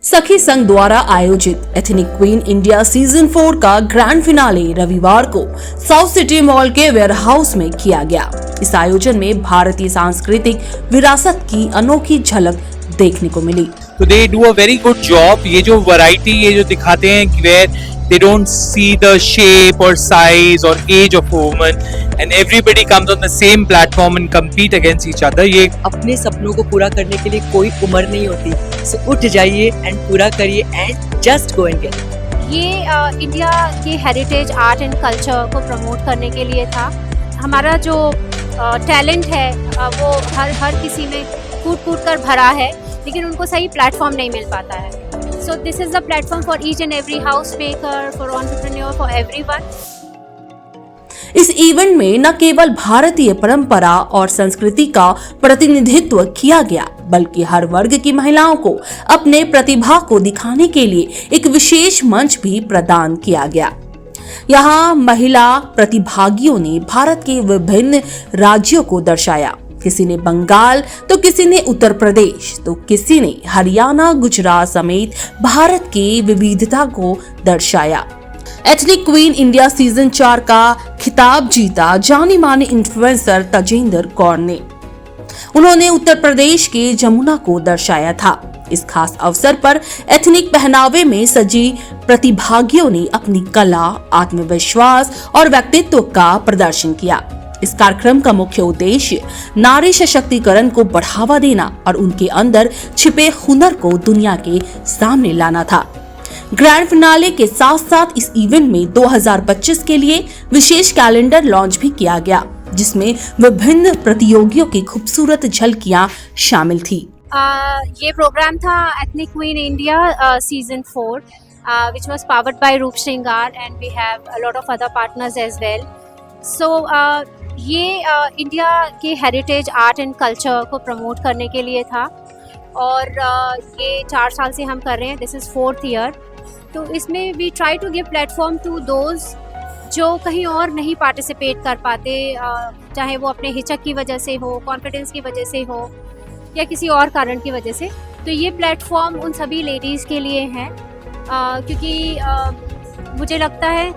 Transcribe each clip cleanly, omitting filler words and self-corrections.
सखी संघ द्वारा आयोजित एथनिक क्वीन इंडिया सीजन 4 का ग्रैंड फिनाले रविवार को साउथ सिटी मॉल के वेयर हाउस में किया गया। इस आयोजन में भारतीय सांस्कृतिक विरासत की अनोखी झलक देखने को मिली। तो they do a very good job. ये जो वैरायटी ये जो दिखाते हैं कि where they don't see the shape और साइज और age of woman and everybody comes on the same platform and compete against each other। ये अपने सपनों को पूरा करने के लिए कोई उम्र नहीं होती, सो उठ जाइए एंड पूरा करिए and just go and get. ये इंडिया के हेरिटेज आर्ट एंड कल्चर को प्रमोट करने के लिए था। हमारा जो टैलेंट है वो हर किसी में कूट कर भरा है, लेकिन उनको सही प्लेटफॉर्म नहीं मिल पाता है। So this is the platform for each and every house maker, for entrepreneur, for everyone. इस इवेंट में न केवल भारतीय परंपरा और संस्कृति का प्रतिनिधित्व किया गया, बल्कि हर वर्ग की महिलाओं को अपने प्रतिभा को दिखाने के लिए एक विशेष मंच भी प्रदान किया गया। यहाँ महिला प्रतिभागियों ने भारत के विभिन्न राज्यों को दर्शाया। किसी ने बंगाल, तो किसी ने उत्तर प्रदेश, तो किसी ने हरियाणा, गुजरात समेत भारत की विविधता को दर्शाया। एथनिक क्वीन इंडिया सीजन 4 का खिताब जीता जानी मानी इन्फ्लुएंसर तजेंद्र कौर ने। उन्होंने उत्तर प्रदेश के जमुना को दर्शाया था। इस खास अवसर पर एथनिक पहनावे में सजी प्रतिभागियों ने अपनी कला, आत्मविश्वास और व्यक्तित्व का प्रदर्शन किया। इस कार्यक्रम का मुख्य उद्देश्य नारी सशक्तिकरण को बढ़ावा देना और उनके अंदर छिपे हुनर को दुनिया के सामने लाना था। ग्रैंड फिनाले के साथ साथ इस इवेंट में 2025 के लिए विशेष कैलेंडर लॉन्च भी किया गया, जिसमें विभिन्न प्रतियोगियों की खूबसूरत झलकियां शामिल थी। ये प्रोग्राम था ethnic queen India season 4, which was powered by रूप श्रृंगार and we have a lot of other partners as well. So ये इंडिया के हेरिटेज आर्ट एंड कल्चर को प्रमोट करने के लिए था और ये 4 साल से हम कर रहे हैं। This is 4th year. तो इसमें we try to give platform to those जो कहीं और नहीं पार्टिसिपेट कर पाते, चाहे वो अपने हिचक की वजह से हो, कॉन्फिडेंस की वजह से हो या किसी और कारण की वजह से। तो ये प्लेटफॉर्म उन सभी लेडीज़ के लिए है, क्योंकि मुझे लगता है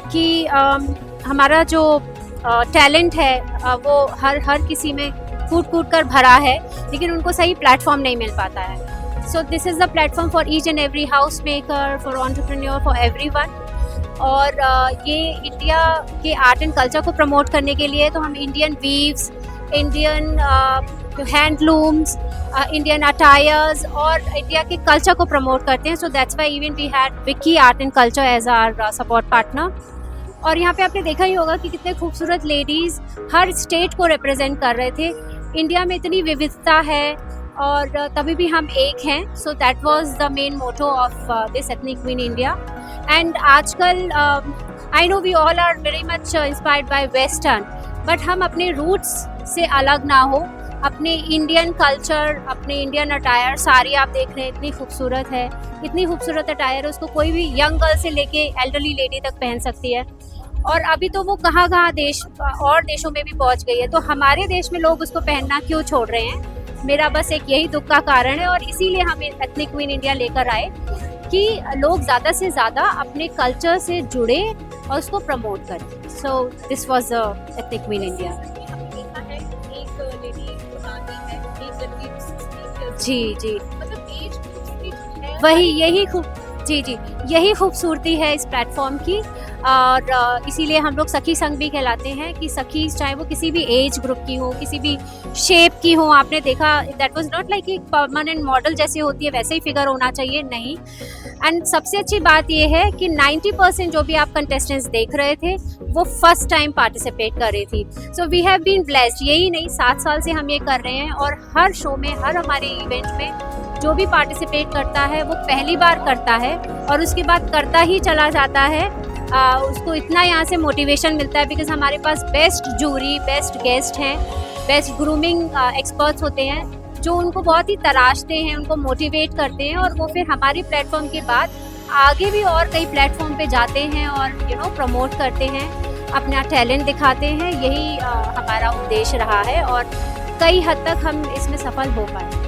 कि हमारा जो टैलेंट है वो हर किसी में कूट कर भरा है, लेकिन उनको सही प्लेटफॉर्म नहीं मिल पाता है। So this is the platform for each and every house maker, for entrepreneur, for everyone. और ये इंडिया के आर्ट एंड कल्चर को प्रमोट करने के लिए तो हम Indian weaves, Indian handlooms, Indian attires और इंडिया के कल्चर को प्रमोट करते हैं। So that's why even we had Vicky art and culture as our support partner. और यहाँ पे आपने देखा ही होगा कि कितने खूबसूरत लेडीज़ हर स्टेट को रिप्रेजेंट कर रहे थे। इंडिया में इतनी विविधता है और तभी भी हम एक हैं। So that was the main motto of this Ethnic queen India. And आजकल I know we all are very much inspired by western, but हम अपने रूट्स से अलग ना हो, अपने इंडियन कल्चर, अपने इंडियन अटायर, साड़ी आप देख रहे हैं इतनी खूबसूरत है, इतनी खूबसूरत अटायर है, उसको कोई भी यंग गर्ल से लेके एल्डरली लेडी तक पहन सकती है। और अभी तो वो कहाँ देश और देशों में भी पहुंच गई है, तो हमारे देश में लोग उसको पहनना क्यों छोड़ रहे हैं? मेरा बस एक यही दुख का कारण है और इसीलिए हम एथनिक क्वीन इंडिया लेकर आए कि लोग ज़्यादा से ज़्यादा अपने कल्चर से जुड़े और उसको प्रमोट करें। So this was Ethnic queen India. जी वही यही खूबसूरती है इस प्लेटफॉर्म की। और इसीलिए हम लोग सखी संघ भी कहलाते हैं कि सखी चाहे वो किसी भी एज ग्रुप की हो, किसी भी शेप की हो। आपने देखा दैट वाज नॉट लाइक एक परमानेंट मॉडल जैसे होती है वैसे ही फिगर होना चाहिए, नहीं। एंड सबसे अच्छी बात ये है कि 90% जो भी आप कंटेस्टेंट्स देख रहे थे वो फर्स्ट टाइम पार्टिसिपेट कर रही थी। So we have been blessed. यही नहीं, 7 साल से हम ये कर रहे हैं और हर शो में, हर हमारे इवेंट में जो भी पार्टिसिपेट करता है वो पहली बार करता है और उसके बाद करता ही चला जाता है। उसको इतना यहाँ से मोटिवेशन मिलता है बिकॉज हमारे पास बेस्ट जूरी, बेस्ट गेस्ट हैं, बेस्ट ग्रूमिंग एक्सपर्ट्स होते हैं जो उनको बहुत ही तराशते हैं, उनको मोटिवेट करते हैं और वो फिर हमारी प्लेटफॉर्म के बाद आगे भी और कई प्लेटफॉर्म पे जाते हैं और प्रमोट करते हैं, अपना टैलेंट दिखाते हैं। यही हमारा उद्देश्य रहा है और कई हद तक हम इसमें सफल हो पाए।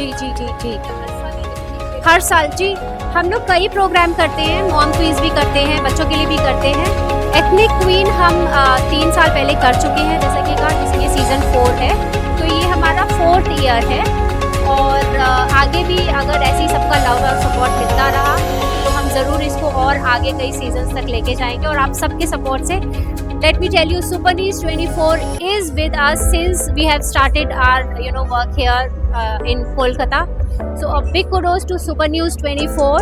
जी जी जी जी हर साल जी हम लोग कई प्रोग्राम करते हैं, मॉम क्विज भी करते हैं, बच्चों के लिए भी करते हैं। एथनिक क्वीन हम 3 साल पहले कर चुके हैं, जैसा कि कहा, इसलिए सीज़न 4 है, तो ये हमारा 4th ईयर है। और आगे भी अगर ऐसे ही सबका लव और सपोर्ट मिलता रहा तो हम ज़रूर इसको और आगे कई सीजन्स तक लेके जाएंगे। और आप सबके सपोर्ट से, let me tell you, Super News 24 is with us since we have started our work here in Kolkata. So a big kudos to Super News 24।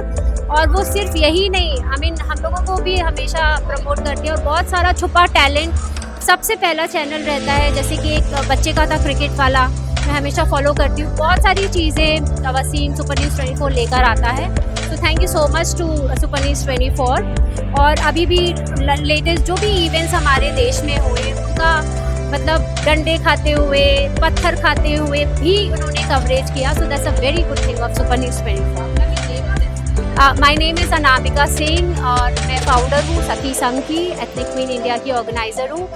और वो सिर्फ यही नहीं, हम लोगों को भी हमेशा प्रमोट करते हैं और बहुत सारा छुपा टैलेंट सबसे पहला चैनल रहता है। जैसे कि एक बच्चे का था क्रिकेट वाला, मैं हमेशा फॉलो करती हूँ। बहुत सारी चीज़ें वसीम सुपर न्यूज़ 24 लेकर आता है। तो thank you so much to super news 24। और अभी भी लेटेस्ट जो भी इवेंट्स हमारे देश में हुए, उनका मतलब डंडे खाते हुए, पत्थर खाते हुए भी उन्होंने कवरेज किया। So that's a very good thing of super news 24। My name is Anamika Singh और मैं फाउंडर हूँ सखी संघ की, एथनिक क्वीन इंडिया की ऑर्गेनाइज़र हूँ।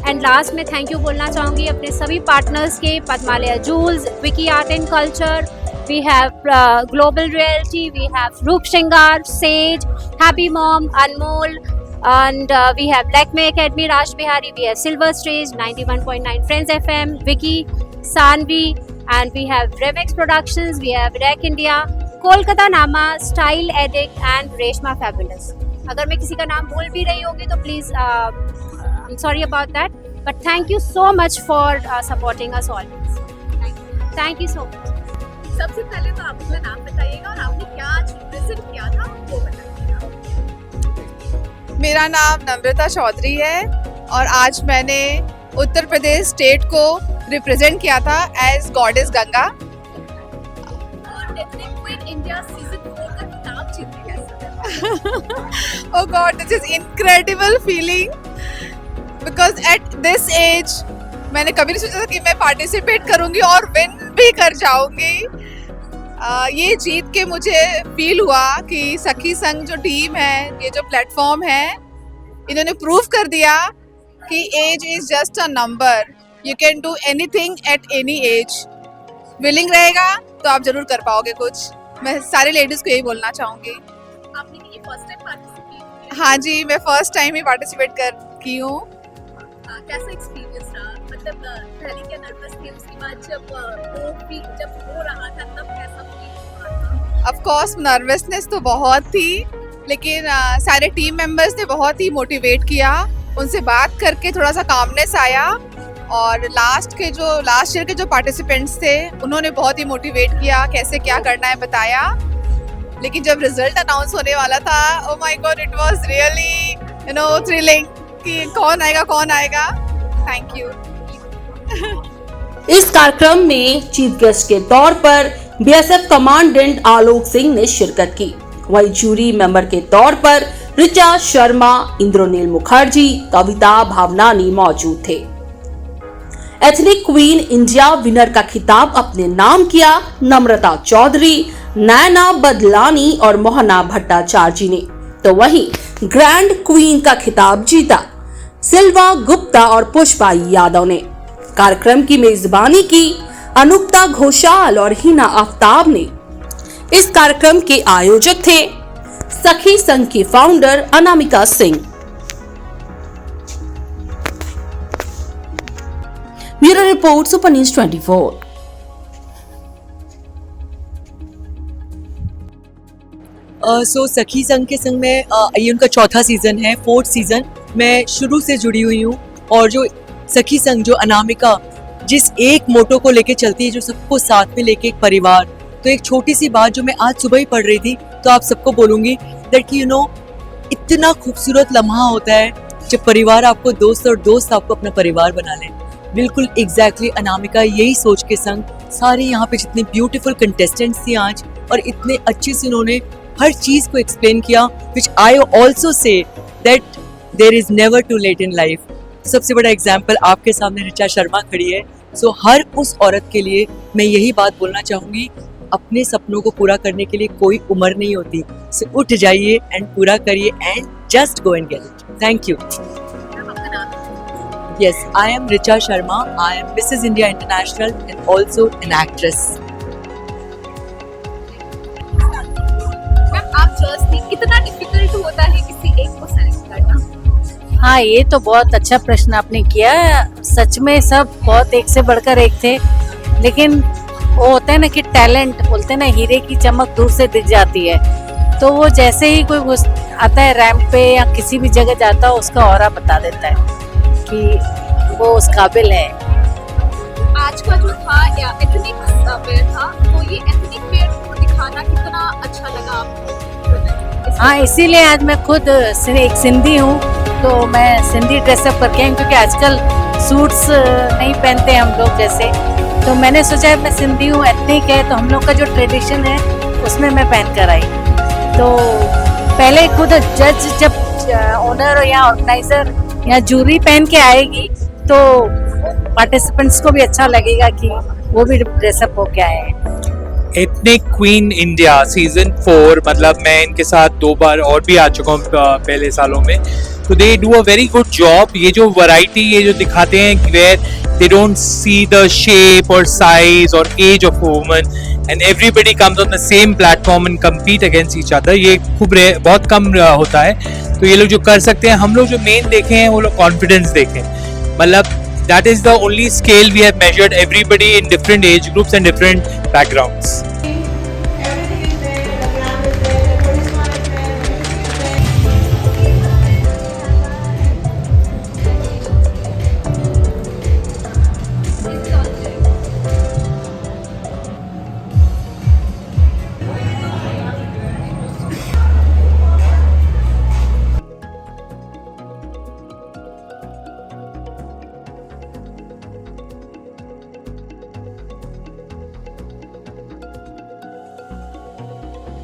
एंड लास्ट में थैंक यू बोलना चाहूँगी अपने सभी पार्टनर्स के, Padmalaya jewels, Vicky art and culture, we have global reality, we have Roop Shringar, sage, happy mom, Anmol, and we have Lakme Academy, Raj Bihari, we have Silver Stage, 91.9 Friends FM, Vicky, Sanvi, and we have Remix Productions, we have Rec India, Kolkata Nama, Style Addict, and Reshma Fabulous। अगर मैं किसी का नाम भूल भी रही होगी तो please I'm sorry about that, but thank you so much for supporting us always। Thank you so much। सबसे पहले तो आप अपना नाम बताइएगा और आपने क्या रिप्रेजेंट किया था वो बताइएगा। मेरा नाम नम्रता चौधरी है और आज मैंने उत्तर प्रदेश स्टेट को रिप्रेजेंट किया था एज गॉडेस गंगा। और एथनिक क्वीन इंडिया सीजन 4 का खिताब जीतने कैसा? Oh God, this is incredible feeling because at this age मैंने कभी नहीं सोचा था कि मैं पार्टिसिपेट करूंगी और विन भी कर जाऊंगी। ये जीत के मुझे फील हुआ कि सखी संघ जो टीम है, ये जो प्लेटफॉर्म है, इन्होंने प्रूव कर दिया कि age is just a number, you can do anything at any age. Willing रहेगा तो आप जरूर कर पाओगे कुछ। मैं सारे लेडीज को यही बोलना चाहूँगी। आपने ये फर्स्ट टाइम पार्टिसिपेट किया? हाँ जी, मैं फर्स्ट टाइम ही पार्टिसिपेट की हूँ। कैसा एक्सपीरियंस रहा? मतलब पहले क्या नर्वस थे, उसके बाद जब हो रहा था तब कैसा फील हो रहा था? ऑफ कोर्स नर्वसनेस तो बहुत थी, लेकिन सारे टीम मेंबर्स ने बहुत ही मोटिवेट किया। उनसे बात करके थोड़ा सा कामनेस आया और लास्ट ईयर के जो पार्टिसिपेंट्स थे उन्होंने बहुत ही मोटिवेट किया, कैसे क्या करना है बताया। लेकिन जब रिजल्ट अनाउंस होने वाला था, oh my God, it was really thrilling कि कौन आएगा। Thank you. इस कार्यक्रम में चीफ गेस्ट के तौर पर बीएसएफ कमांडेंट आलोक सिंह ने शिरकत की। वहीं जूरी मेंबर के तौर पर ऋचा शर्मा, इंद्रनील मुखर्जी, कविता भावनानी मौजूद थे। एथनिक क्वीन इंडिया विनर का खिताब अपने नाम किया नम्रता चौधरी, नैना बदलानी और मोहना भट्टाचार्य ने। तो वहीं ग्रैंड क्वीन का खिताब जीता सिल्वा गुप्ता और पुष्पा यादव ने। कार्यक्रम की मेजबानी की अनुक्ता घोषाल और हिना आफ्ताब ने। इस कार्यक्रम के आयोजक थे सखी संघ की founder Anamika Singh. Bureau report, super news 24। सो सखी संघ के संग में ये उनका चौथा सीजन है, 4th सीजन। मैं शुरू से जुड़ी हुई हूँ और जो सखी संघ, जो अनामिका जिस एक मोटो को लेके चलती है, जो सबको साथ में लेके एक परिवार, तो एक छोटी सी बात जो मैं आज सुबह ही पढ़ रही थी, तो आप सबको बोलूँगी दैट इतना खूबसूरत लम्हा होता है जब परिवार आपको दोस्त और दोस्त आपको अपना परिवार बना ले। बिल्कुल एग्जैक्टली अनामिका यही सोच के संग सारे यहाँ पे जितने ब्यूटीफुल कंटेस्टेंट्स थी आज, और इतने अच्छे से उन्होंने हर चीज़ को एक्सप्लेन किया, which I also say that there is never too late in life. सबसे बड़ा एग्जाम्पल आपके सामने ऋचा शर्मा खड़ी है। सो हर उस औरत के लिए मैं यही बात बोलना चाहूँगी, अपने सपनों को पूरा करने के लिए कोई उम्र नहीं होती। सो उठ जाइए एंड पूरा करिए and just go and get it. Thank you. Yes, I am Richa Sharma. I am Mrs. India International and also an actress. हाँ, ये तो बहुत अच्छा प्रश्न आपने किया। सच में सब बहुत एक से बढ़कर एक थे, लेकिन वो होता है ना कि टैलेंट बोलते हैं ना, हीरे की चमक दूर से दिख जाती है। तो वो जैसे ही कोई आता है रैंप पे या किसी भी जगह जाता है, उसका ऑरा बता देता है कि वो उस काबिल है। आज का जो था या एथनिक वेयर था, तो ये एथनिक वेयर को दिखाना कितना अच्छा लगा आपको? हाँ, इसीलिए आज मैं खुद एक सिंधी हूँ, तो मैं सिंधी ड्रेसअप करके आई हूँ, क्योंकि आजकल सूट्स नहीं पहनते हम लोग जैसे। तो मैंने सोचा मैं सिंधी हूँ, एथनिक है, तो हम लोग का जो ट्रेडिशन है उसमें मैं पहन कर आई। तो पहले खुद जज जब ओनर या ऑर्गेनाइजर या जूरी पहन के आएगी, तो पार्टिसिपेंट्स को भी अच्छा लगेगा कि वो भी ड्रेसअप होके आए हैं। एथनिक क्वीन इंडिया सीजन 4, मतलब मैं इनके साथ 2 बार और भी आ चुका हूँ पहले सालों में। तो they do a very good job. ये जो वैरायटी ये जो दिखाते हैं, where they don't see the shape और साइज और age of woman and everybody comes on the same platform and compete against each other. ये बहुत कम होता है। तो ये लोग जो कर सकते हैं, हम लोग जो मेन देखे हैं वो लोग कॉन्फिडेंस देखें। मतलब that is the only scale we have measured everybody in different age groups and different backgrounds.